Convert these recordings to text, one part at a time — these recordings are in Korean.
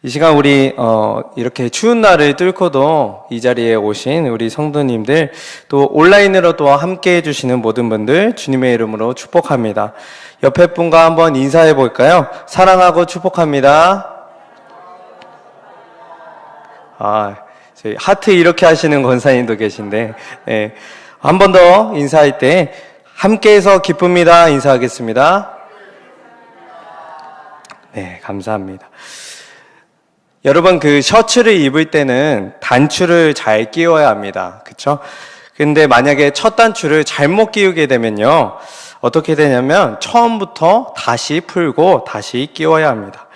이 시간 우리 이렇게 추운 날을 뚫고도 이 자리에 오신 우리 성도님들, 또 온라인으로 또 함께 해주시는 모든 분들 주님의 이름으로 축복합니다. 옆에 분과 한번 인사해 볼까요? 사랑하고 축복합니다. 저희 하트 이렇게 하시는 권사님도 계신데, 네. 한 번 더 인사할 때 함께해서 기쁩니다 인사하겠습니다. 네, 감사합니다. 여러분, 그 셔츠를 입을 때는 단추를 잘 끼워야 합니다. 그쵸? 근데 만약에 첫 단추를 잘못 끼우게 되면요, 어떻게 되냐면 처음부터 다시 풀고 다시 끼워야 합니다.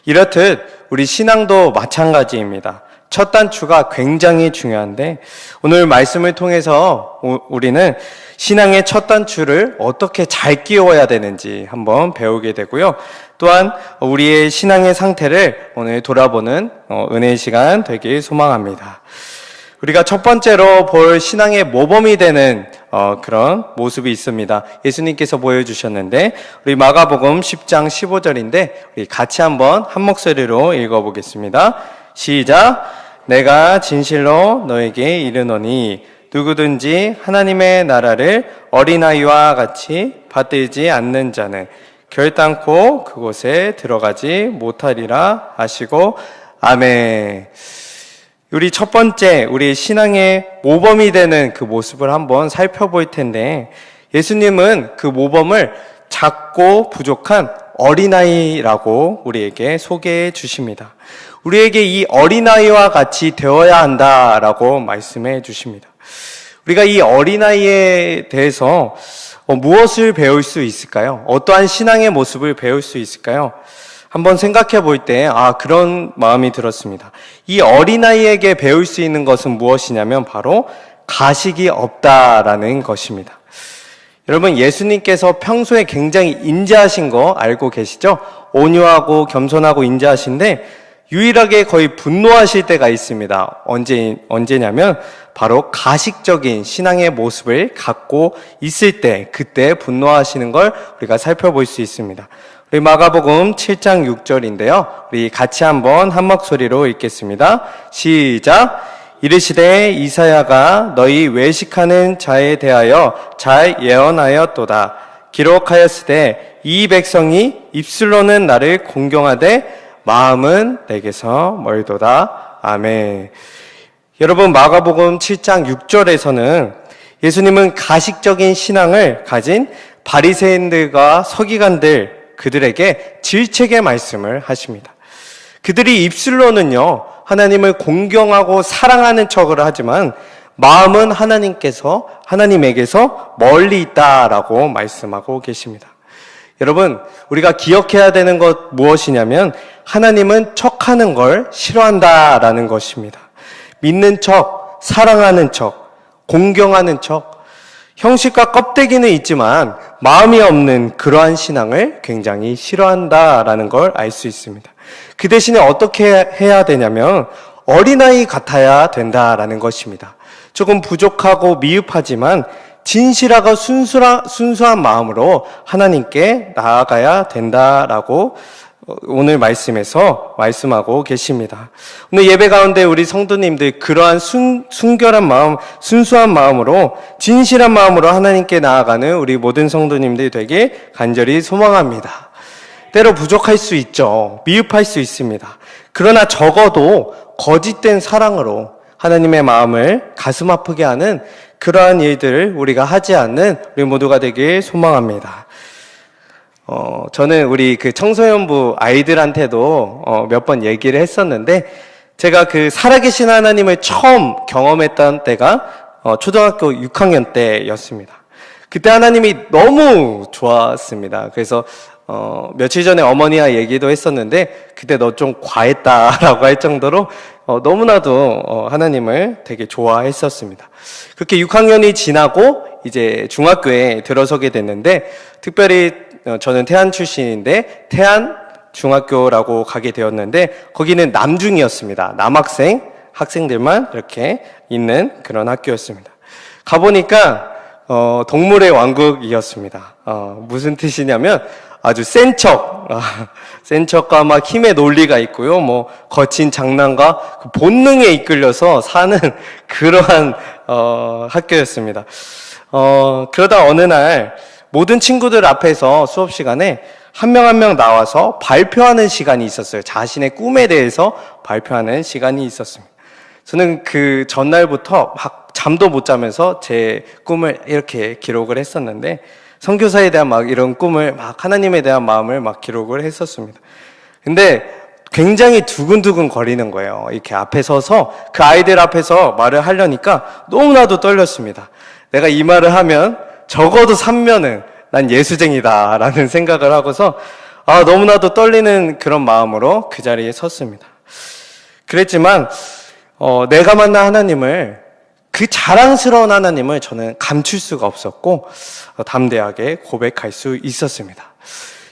이렇듯 우리 신앙도 마찬가지입니다. 첫 단추가 굉장히 중요한데, 오늘 말씀을 통해서 우리는 신앙의 첫 단추를 어떻게 잘 끼워야 되는지 한번 배우게 되고요. 또한 우리의 신앙의 상태를 오늘 돌아보는 은혜의 시간 되길 소망합니다. 우리가 첫 번째로 볼 신앙의 모범이 되는 그런 모습이 있습니다. 예수님께서 보여주셨는데, 우리 마가복음 10장 15절인데 우리 같이 한번 한 목소리로 읽어보겠습니다. 시작. 내가 진실로 너에게 이르노니 누구든지 하나님의 나라를 어린아이와 같이 받들지 않는 자는 결단코 그곳에 들어가지 못하리라 하시고, 아멘. 우리 첫 번째, 우리 신앙의 모범이 되는 그 모습을 한번 살펴볼 텐데, 예수님은 그 모범을 작고 부족한 어린아이라고 우리에게 소개해 주십니다. 우리에게 이 어린아이와 같이 되어야 한다라고 말씀해 주십니다. 우리가 이 어린아이에 대해서 무엇을 배울 수 있을까요? 어떠한 신앙의 모습을 배울 수 있을까요? 한번 생각해 볼 때 그런 마음이 들었습니다. 이 어린아이에게 배울 수 있는 것은 무엇이냐면 바로 가식이 없다라는 것입니다. 여러분, 예수님께서 평소에 굉장히 인자하신 거 알고 계시죠? 온유하고 겸손하고 인자하신데 유일하게 거의 분노하실 때가 있습니다. 언제냐면 바로 가식적인 신앙의 모습을 갖고 있을 때, 그때 분노하시는 걸 우리가 살펴볼 수 있습니다. 우리 마가복음 7장 6절인데요. 우리 같이 한번 한 목소리로 읽겠습니다. 시작. 이르시되 이사야가 너희 외식하는 자에 대하여 잘 예언하였도다. 기록하였으되 이 백성이 입술로는 나를 공경하되 마음은 내게서 멀도다. 아멘. 여러분, 마가복음 7장 6절에서는 예수님은 가식적인 신앙을 가진 바리새인들과 서기관들, 그들에게 질책의 말씀을 하십니다. 그들이 입술로는요, 하나님을 공경하고 사랑하는 척을 하지만 마음은 하나님에게서 멀리 있다라고 말씀하고 계십니다. 여러분, 우리가 기억해야 되는 것 무엇이냐면 하나님은 척하는 걸 싫어한다라는 것입니다. 믿는 척, 사랑하는 척, 공경하는 척, 형식과 껍데기는 있지만 마음이 없는 그러한 신앙을 굉장히 싫어한다라는 걸 알 수 있습니다. 그 대신에 어떻게 해야 되냐면 어린아이 같아야 된다라는 것입니다. 조금 부족하고 미흡하지만 진실하고 순수한 마음으로 하나님께 나아가야 된다라고 오늘 말씀에서 말씀하고 계십니다. 오늘 예배 가운데 우리 성도님들 그러한 순결한 마음, 순수한 마음으로, 진실한 마음으로 하나님께 나아가는 우리 모든 성도님들이 되길 간절히 소망합니다. 때로 부족할 수 있죠. 미흡할 수 있습니다. 그러나 적어도 거짓된 사랑으로 하나님의 마음을 가슴 아프게 하는 그러한 일들을 우리가 하지 않는 우리 모두가 되길 소망합니다. 저는 우리 그 청소년부 아이들한테도 몇 번 얘기를 했었는데, 제가 그 살아계신 하나님을 처음 경험했던 때가 초등학교 6학년 때였습니다. 그때 하나님이 너무 좋았습니다. 그래서 며칠 전에 어머니와 얘기도 했었는데, 그때 너 좀 과했다라고 할 정도로 너무나도 하나님을 되게 좋아했었습니다. 그렇게 6학년이 지나고 이제 중학교에 들어서게 됐는데, 특별히 저는 태안 출신인데 태안 중학교라고 가게 되었는데, 거기는 남중이었습니다. 학생들만 이렇게 있는 그런 학교였습니다. 가보니까 동물의 왕국이었습니다. 무슨 뜻이냐면 아주 센 척과 막 힘의 논리가 있고요. 뭐 거친 장난과 그 본능에 이끌려서 사는 그러한 학교였습니다. 그러다 어느 날 모든 친구들 앞에서 수업 시간에 한 명 한 명 나와서 발표하는 시간이 있었어요. 자신의 꿈에 대해서 발표하는 시간이 있었습니다. 저는 그 전날부터 막 잠도 못 자면서 제 꿈을 이렇게 기록을 했었는데, 선교사에 대한 막 이런 꿈을 막 하나님에 대한 마음을 막 기록을 했었습니다. 근데 굉장히 두근두근 거리는 거예요. 이렇게 앞에 서서 그 아이들 앞에서 말을 하려니까 너무나도 떨렸습니다. 내가 이 말을 하면 적어도 3면은 난 예수쟁이다라는 생각을 하고서 너무나도 떨리는 그런 마음으로 그 자리에 섰습니다. 그랬지만 내가 만난 하나님을, 그 자랑스러운 하나님을 저는 감출 수가 없었고 담대하게 고백할 수 있었습니다.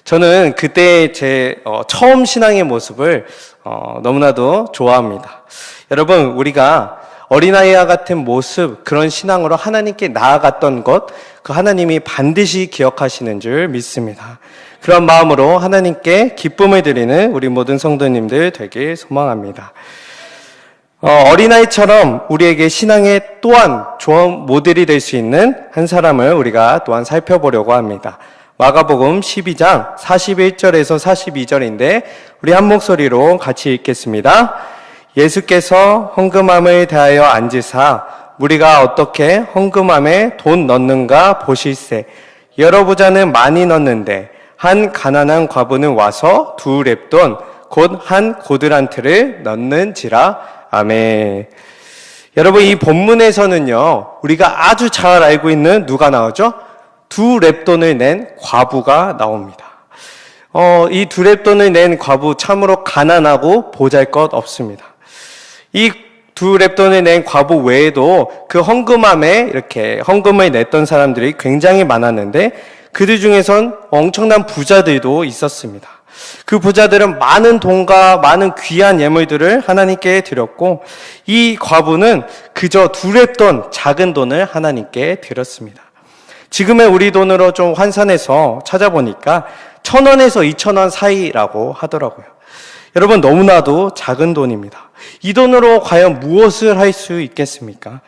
저는 그때 제 처음 신앙의 모습을 너무나도 좋아합니다. 여러분, 우리가 어린아이와 같은 모습, 그런 신앙으로 하나님께 나아갔던 것, 그 하나님이 반드시 기억하시는 줄 믿습니다. 그런 마음으로 하나님께 기쁨을 드리는 우리 모든 성도님들 되길 소망합니다. 어린아이처럼 우리에게 신앙의 또한 좋은 모델이 될 수 있는 한 사람을 우리가 또한 살펴보려고 합니다. 마가복음 12장 41절에서 42절인데 우리 한 목소리로 같이 읽겠습니다. 예수께서 헌금함을 대하여 앉으사 무리가 어떻게 헌금함에 돈 넣는가 보실세. 여러 부자는 많이 넣는데 한 가난한 과부는 와서 2렙돈 곧 한 고드란트를 넣는지라. 아멘. 여러분, 이 본문에서는요, 우리가 아주 잘 알고 있는 누가 나오죠? 2렙돈을 낸 과부가 나옵니다. 이 2렙돈을 낸 과부 참으로 가난하고 보잘것 없습니다. 이 2렙돈을 낸 과부 외에도 그 헌금함에 이렇게 헌금을 냈던 사람들이 굉장히 많았는데 그들 중에선 엄청난 부자들도 있었습니다. 그 부자들은 많은 돈과 많은 귀한 예물들을 하나님께 드렸고 이 과부는 그저 2렙돈 작은 돈을 하나님께 드렸습니다. 지금의 우리 돈으로 좀 환산해서 찾아보니까 1,000원에서 2,000원 사이라고 하더라고요. 여러분, 너무나도 작은 돈입니다. 이 돈으로 과연 무엇을 할 수 있겠습니까?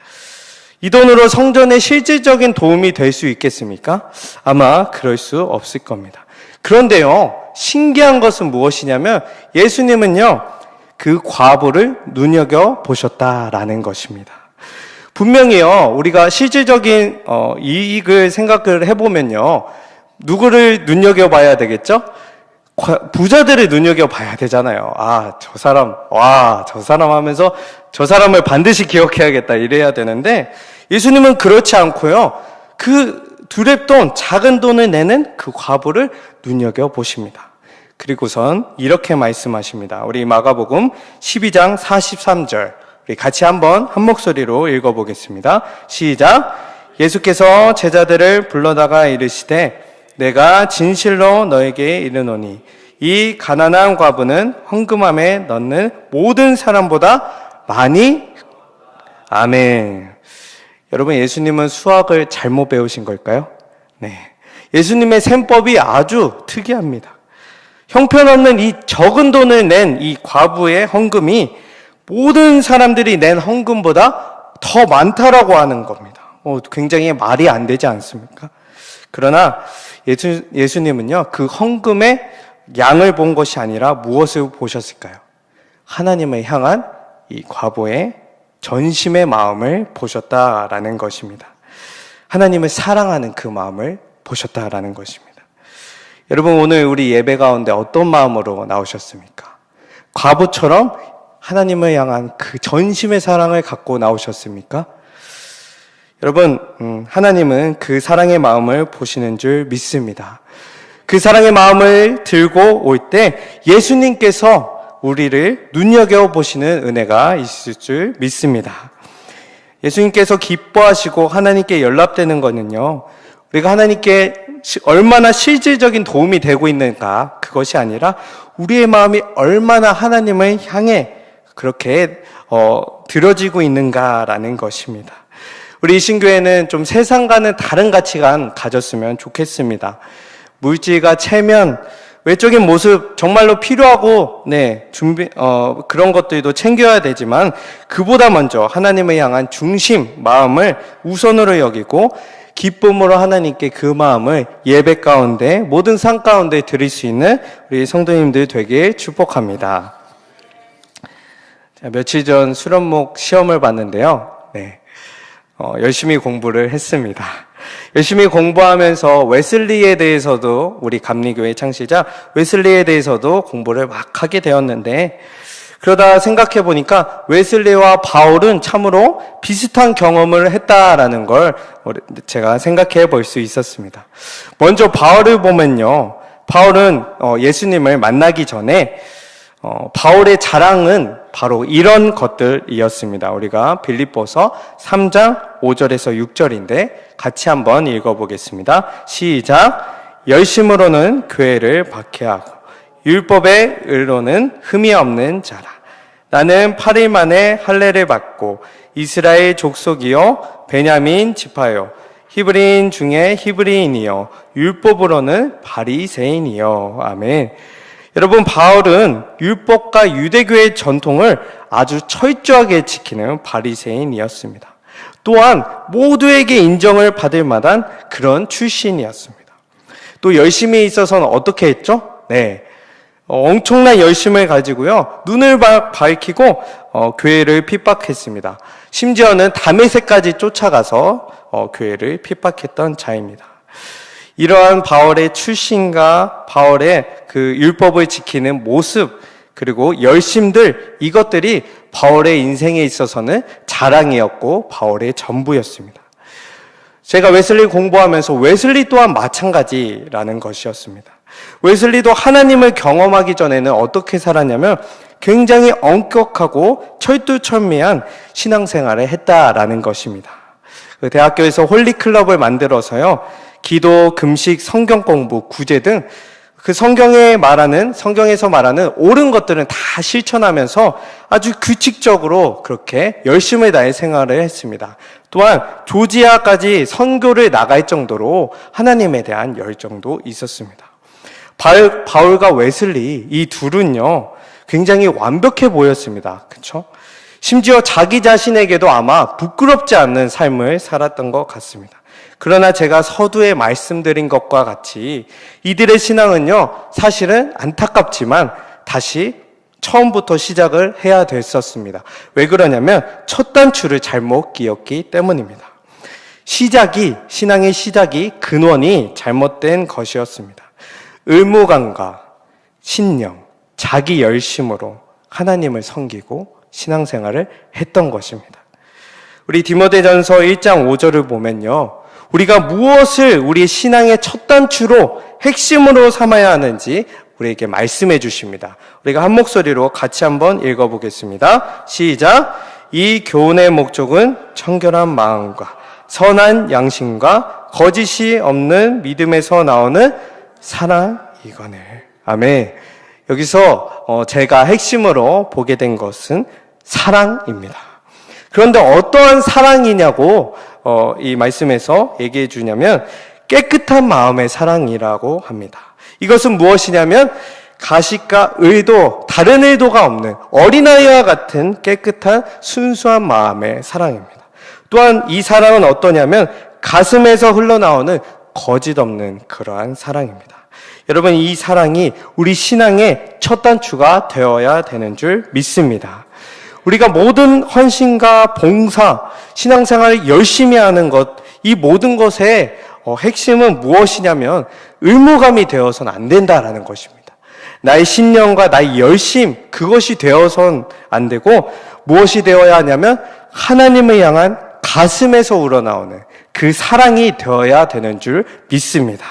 이 돈으로 성전에 실질적인 도움이 될 수 있겠습니까? 아마 그럴 수 없을 겁니다. 그런데요, 신기한 것은 무엇이냐면 예수님은요, 그 과부를 눈여겨보셨다라는 것입니다. 분명히요, 우리가 실질적인 이익을 생각을 해보면요, 누구를 눈여겨봐야 되겠죠? 부자들을 눈여겨봐야 되잖아요. 저 사람 하면서 저 사람을 반드시 기억해야겠다 이래야 되는데 예수님은 그렇지 않고요, 그 2렙돈 작은 돈을 내는 그 과부를 눈여겨보십니다. 그리고선 이렇게 말씀하십니다. 우리 마가복음 12장 43절 우리 같이 한번 한 목소리로 읽어보겠습니다. 시작. 예수께서 제자들을 불러다가 이르시되 내가 진실로 너에게 이르노니 이 가난한 과부는 헌금함에 넣는 모든 사람보다 많이. 아멘. 여러분, 예수님은 수학을 잘못 배우신 걸까요? 네. 예수님의 셈법이 아주 특이합니다. 형편없는 이 적은 돈을 낸 이 과부의 헌금이 모든 사람들이 낸 헌금보다 더 많다라고 하는 겁니다. 굉장히 말이 안 되지 않습니까? 그러나 예수님은요, 그 헌금의 양을 본 것이 아니라 무엇을 보셨을까요? 하나님을 향한 이 과부의 전심의 마음을 보셨다라는 것입니다. 하나님을 사랑하는 그 마음을 보셨다라는 것입니다. 여러분, 오늘 우리 예배 가운데 어떤 마음으로 나오셨습니까? 과부처럼 하나님을 향한 그 전심의 사랑을 갖고 나오셨습니까? 여러분, 하나님은 그 사랑의 마음을 보시는 줄 믿습니다. 그 사랑의 마음을 들고 올 때 예수님께서 우리를 눈여겨보시는 은혜가 있을 줄 믿습니다. 예수님께서 기뻐하시고 하나님께 연락되는 것은요, 우리가 하나님께 얼마나 실질적인 도움이 되고 있는가, 그것이 아니라 우리의 마음이 얼마나 하나님을 향해 그렇게 들어지고 있는가라는 것입니다. 우리 이 신교회는 좀 세상과는 다른 가치관 가졌으면 좋겠습니다. 물질과 체면, 외적인 모습 정말로 필요하고, 그런 것들도 챙겨야 되지만, 그보다 먼저 하나님을 향한 중심, 마음을 우선으로 여기고, 기쁨으로 하나님께 그 마음을 예배 가운데, 모든 삶 가운데 드릴 수 있는 우리 성도님들 되길 축복합니다. 자, 며칠 전 수련목 시험을 봤는데요. 열심히 공부를 했습니다. 열심히 공부하면서 웨슬리에 대해서도, 우리 감리교회 창시자 웨슬리에 대해서도 공부를 막 하게 되었는데, 그러다 생각해 보니까 웨슬리와 바울은 참으로 비슷한 경험을 했다라는 걸 제가 생각해 볼 수 있었습니다. 먼저 바울을 보면요, 바울은 예수님을 만나기 전에 바울의 자랑은 바로 이런 것들이었습니다. 우리가 빌립보서 3장 5절에서 6절인데 같이 한번 읽어보겠습니다. 시작. 열심으로는 교회를 박해하고 율법의 의로는 흠이 없는 자라. 나는 8일 만에 할례를 받고 이스라엘 족속이요 베냐민 지파요 히브리인 중에 히브리인이요 율법으로는 바리새인이요. 아멘. 여러분, 바울은 율법과 유대교의 전통을 아주 철저하게 지키는 바리새인이었습니다. 또한 모두에게 인정을 받을 만한 그런 출신이었습니다. 또 열심히 있어서는 어떻게 했죠? 엄청난 열심을 가지고요, 눈을 밝히고 교회를 핍박했습니다. 심지어는 다메섹까지 쫓아가서 교회를 핍박했던 자입니다. 이러한 바울의 출신과 바울의 그 율법을 지키는 모습, 그리고 열심들, 이것들이 바울의 인생에 있어서는 자랑이었고 바울의 전부였습니다. 제가 웨슬리 공부하면서 웨슬리 또한 마찬가지라는 것이었습니다. 웨슬리도 하나님을 경험하기 전에는 어떻게 살았냐면 굉장히 엄격하고 철두철미한 신앙생활을 했다라는 것입니다. 대학교에서 홀리클럽을 만들어서요, 기도, 금식, 성경 공부, 구제 등 그 성경에서 말하는 옳은 것들은 다 실천하면서 아주 규칙적으로 그렇게 열심을 다해 생활을 했습니다. 또한 조지아까지 선교를 나갈 정도로 하나님에 대한 열정도 있었습니다. 바울과 웨슬리, 이 둘은요, 굉장히 완벽해 보였습니다. 그렇죠? 심지어 자기 자신에게도 아마 부끄럽지 않는 삶을 살았던 것 같습니다. 그러나 제가 서두에 말씀드린 것과 같이 이들의 신앙은요, 사실은 안타깝지만 다시 처음부터 시작을 해야 됐었습니다. 왜 그러냐면 첫 단추를 잘못 끼웠기 때문입니다. 신앙의 시작이 근원이 잘못된 것이었습니다. 의무감과 신념, 자기 열심으로 하나님을 섬기고 신앙생활을 했던 것입니다. 우리 디모데전서 1장 5절을 보면요, 우리가 무엇을 우리의 신앙의 첫 단추로 핵심으로 삼아야 하는지 우리에게 말씀해 주십니다. 우리가 한 목소리로 같이 한번 읽어보겠습니다. 시작. 이 교훈의 목적은 청결한 마음과 선한 양심과 거짓이 없는 믿음에서 나오는 사랑이거늘. 아멘. 여기서 제가 핵심으로 보게 된 것은 사랑입니다. 그런데 어떠한 사랑이냐고 이 말씀에서 얘기해 주냐면 깨끗한 마음의 사랑이라고 합니다. 이것은 무엇이냐면 가식과 의도, 다른 의도가 없는 어린아이와 같은 깨끗한 순수한 마음의 사랑입니다. 또한 이 사랑은 어떠냐면 가슴에서 흘러나오는 거짓 없는 그러한 사랑입니다. 여러분, 이 사랑이 우리 신앙의 첫 단추가 되어야 되는 줄 믿습니다. 우리가 모든 헌신과 봉사, 신앙생활을 열심히 하는 것, 이 모든 것의 핵심은 무엇이냐면 의무감이 되어서는 안 된다라는 것입니다. 나의 신념과 나의 열심, 그것이 되어서는 안 되고 무엇이 되어야 하냐면 하나님을 향한 가슴에서 우러나오는 그 사랑이 되어야 되는 줄 믿습니다.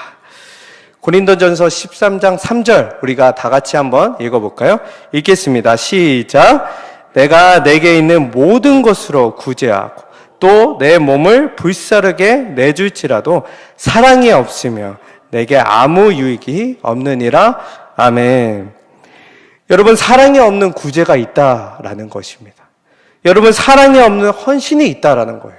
고린도전서 13장 3절 우리가 다 같이 한번 읽어볼까요? 읽겠습니다. 시작. 내가 내게 있는 모든 것으로 구제하고 또 내 몸을 불사르게 내줄지라도 사랑이 없으면 내게 아무 유익이 없느니라. 아멘. 여러분, 사랑이 없는 구제가 있다라는 것입니다. 여러분, 사랑이 없는 헌신이 있다라는 거예요.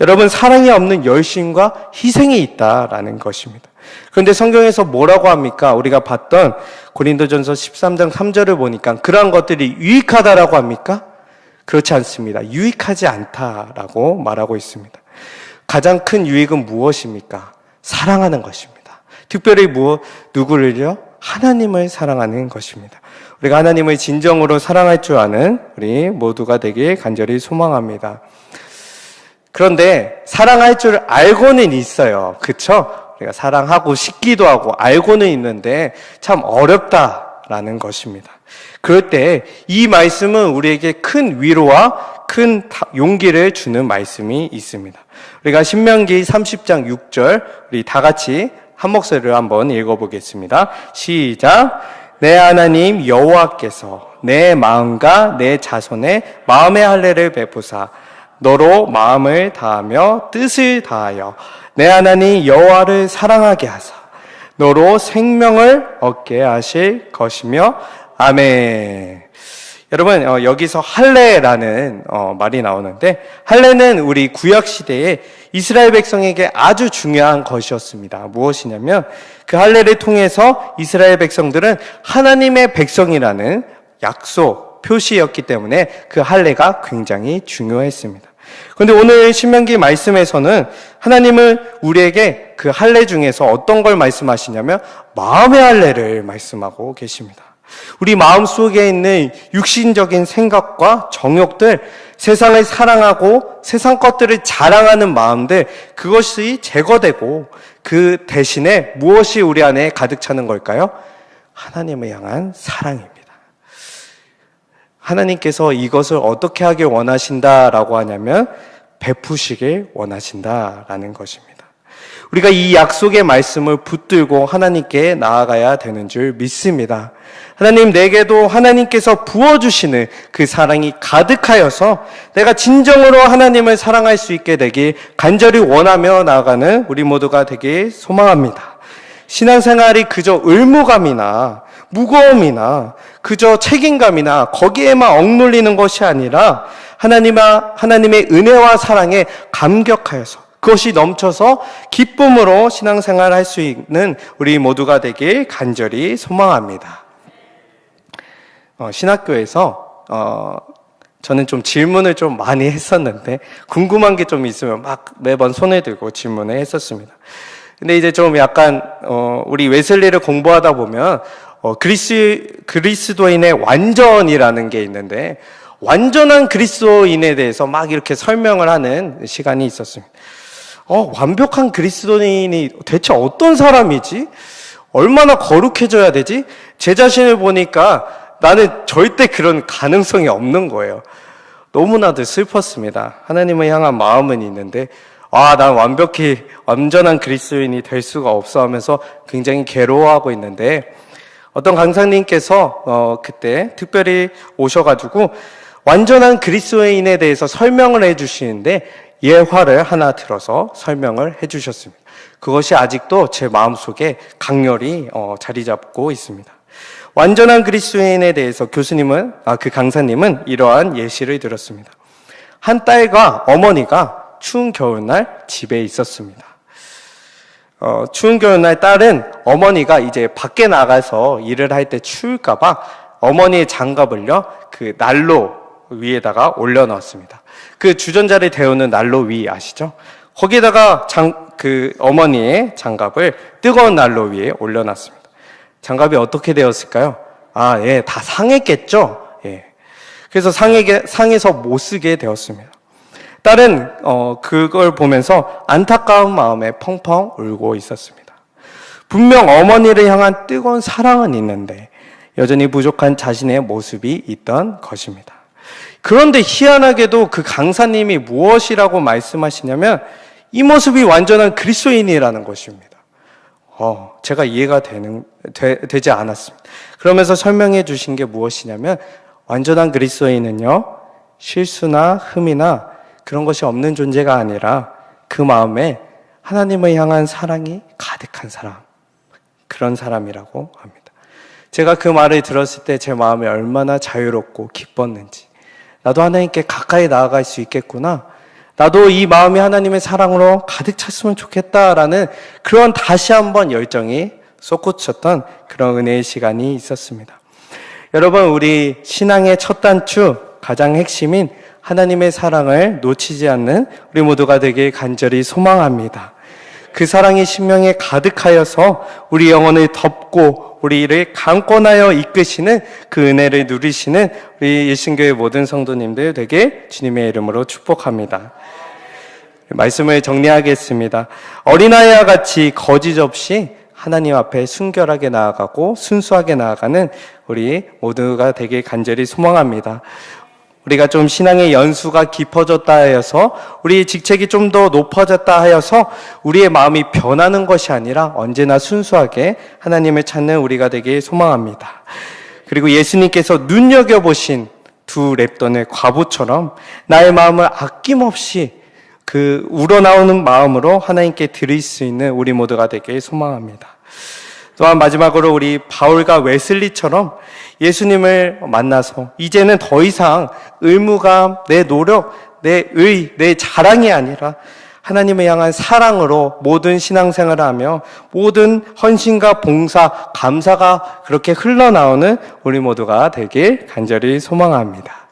여러분, 사랑이 없는 열심과 희생이 있다라는 것입니다. 그런데 성경에서 뭐라고 합니까? 우리가 봤던 고린도전서 13장 3절을 보니까 그러한 것들이 유익하다라고 합니까? 그렇지 않습니다. 유익하지 않다라고 말하고 있습니다. 가장 큰 유익은 무엇입니까? 사랑하는 것입니다. 특별히 누구를요? 하나님을 사랑하는 것입니다. 우리가 하나님을 진정으로 사랑할 줄 아는 우리 모두가 되길 간절히 소망합니다. 그런데 사랑할 줄 알고는 있어요. 그쵸? 우리가 사랑하고 싶기도 하고 알고는 있는데 참 어렵다라는 것입니다. 그럴 때 이 말씀은 우리에게 큰 위로와 큰 용기를 주는 말씀이 있습니다. 우리가 신명기 30장 6절 우리 다 같이 한 목소리로 한번 읽어보겠습니다. 시작. 내 하나님 여호와께서 내 마음과 내 자손의 마음의 할례를 베푸사 너로 마음을 다하며 뜻을 다하여 내 하나님 여호와를 사랑하게 하사 너로 생명을 얻게 하실 것이며 아멘. 여러분 여기서 할례라는 말이 나오는데 할례는 우리 구약 시대에 이스라엘 백성에게 아주 중요한 것이었습니다. 무엇이냐면 그 할례를 통해서 이스라엘 백성들은 하나님의 백성이라는 약속 표시였기 때문에 그 할례가 굉장히 중요했습니다. 그런데 오늘 신명기 말씀에서는 하나님은 우리에게 그 할례 중에서 어떤 걸 말씀하시냐면 마음의 할례를 말씀하고 계십니다. 우리 마음속에 있는 육신적인 생각과 정욕들, 세상을 사랑하고 세상 것들을 자랑하는 마음들, 그것이 제거되고 그 대신에 무엇이 우리 안에 가득 차는 걸까요? 하나님을 향한 사랑입니다. 하나님께서 이것을 어떻게 하길 원하신다라고 하냐면 베푸시길 원하신다라는 것입니다. 우리가 이 약속의 말씀을 붙들고 하나님께 나아가야 되는 줄 믿습니다. 하나님, 내게도 하나님께서 부어주시는 그 사랑이 가득하여서 내가 진정으로 하나님을 사랑할 수 있게 되길 간절히 원하며 나아가는 우리 모두가 되길 소망합니다. 신앙생활이 그저 의무감이나 무거움이나 그저 책임감이나 거기에만 억눌리는 것이 아니라 하나님의 은혜와 사랑에 감격하여서 그것이 넘쳐서 기쁨으로 신앙생활을 할 수 있는 우리 모두가 되길 간절히 소망합니다. 신학교에서 저는 좀 질문을 좀 많이 했었는데 궁금한 게 좀 있으면 막 매번 손을 들고 질문을 했었습니다. 근데 이제 좀 약간 우리 웨슬리를 공부하다 보면 그리스도인의 완전이라는 게 있는데 완전한 그리스도인에 대해서 막 이렇게 설명을 하는 시간이 있었습니다. 완벽한 그리스도인이 대체 어떤 사람이지? 얼마나 거룩해져야 되지? 제 자신을 보니까 나는 절대 그런 가능성이 없는 거예요. 너무나도 슬펐습니다. 하나님을 향한 마음은 있는데 난 완벽히 완전한 그리스도인이 될 수가 없어 하면서 굉장히 괴로워하고 있는데 어떤 강사님께서 그때 특별히 오셔가지고 완전한 그리스도인에 대해서 설명을 해주시는데 예화를 하나 들어서 설명을 해주셨습니다. 그것이 아직도 제 마음속에 강렬히 자리 잡고 있습니다. 완전한 그리스도인에 대해서 그 강사님은 이러한 예시를 들었습니다. 한 딸과 어머니가 추운 겨울날 집에 있었습니다. 추운 겨울날 딸은 어머니가 이제 밖에 나가서 일을 할 때 추울까봐 어머니의 장갑을요, 그 난로 위에다가 올려놓았습니다. 그 주전자를 데우는 난로 위 아시죠? 거기에다가 그 어머니의 장갑을 뜨거운 난로 위에 올려놨습니다. 장갑이 어떻게 되었을까요? 예, 다 상했겠죠? 예. 그래서 상해서 못 쓰게 되었습니다. 딸은 그걸 보면서 안타까운 마음에 펑펑 울고 있었습니다. 분명 어머니를 향한 뜨거운 사랑은 있는데 여전히 부족한 자신의 모습이 있던 것입니다. 그런데 희한하게도 그 강사님이 무엇이라고 말씀하시냐면 이 모습이 완전한 그리스도인이라는 것입니다. 제가 이해가 되지 않았습니다. 그러면서 설명해 주신 게 무엇이냐면 완전한 그리스도인은요, 실수나 흠이나 그런 것이 없는 존재가 아니라 그 마음에 하나님을 향한 사랑이 가득한 사람, 그런 사람이라고 합니다. 제가 그 말을 들었을 때 제 마음이 얼마나 자유롭고 기뻤는지, 나도 하나님께 가까이 나아갈 수 있겠구나, 나도 이 마음이 하나님의 사랑으로 가득 찼으면 좋겠다라는 그런 다시 한번 열정이 솟구쳤던 그런 은혜의 시간이 있었습니다. 여러분, 우리 신앙의 첫 단추 가장 핵심인 하나님의 사랑을 놓치지 않는 우리 모두가 되길 간절히 소망합니다. 그 사랑이 심령에 가득하여서 우리 영혼을 덮고 우리를 강권하여 이끄시는 그 은혜를 누리시는 우리 일신교회 모든 성도님들 되게 주님의 이름으로 축복합니다. 말씀을 정리하겠습니다. 어린아이와 같이 거짓 없이 하나님 앞에 순결하게 나아가고 순수하게 나아가는 우리 모두가 되길 간절히 소망합니다. 우리가 좀 신앙의 연수가 깊어졌다 하여서 우리의 직책이 좀 더 높아졌다 하여서 우리의 마음이 변하는 것이 아니라 언제나 순수하게 하나님을 찾는 우리가 되길 소망합니다. 그리고 예수님께서 눈여겨보신 두 랩돈의 과부처럼 나의 마음을 아낌없이 그 우러나오는 마음으로 하나님께 드릴 수 있는 우리 모두가 되길 소망합니다. 또한 마지막으로 우리 바울과 웨슬리처럼 예수님을 만나서 이제는 더 이상 의무감, 내 노력, 내 의, 내 자랑이 아니라 하나님을 향한 사랑으로 모든 신앙생활을 하며 모든 헌신과 봉사, 감사가 그렇게 흘러나오는 우리 모두가 되길 간절히 소망합니다.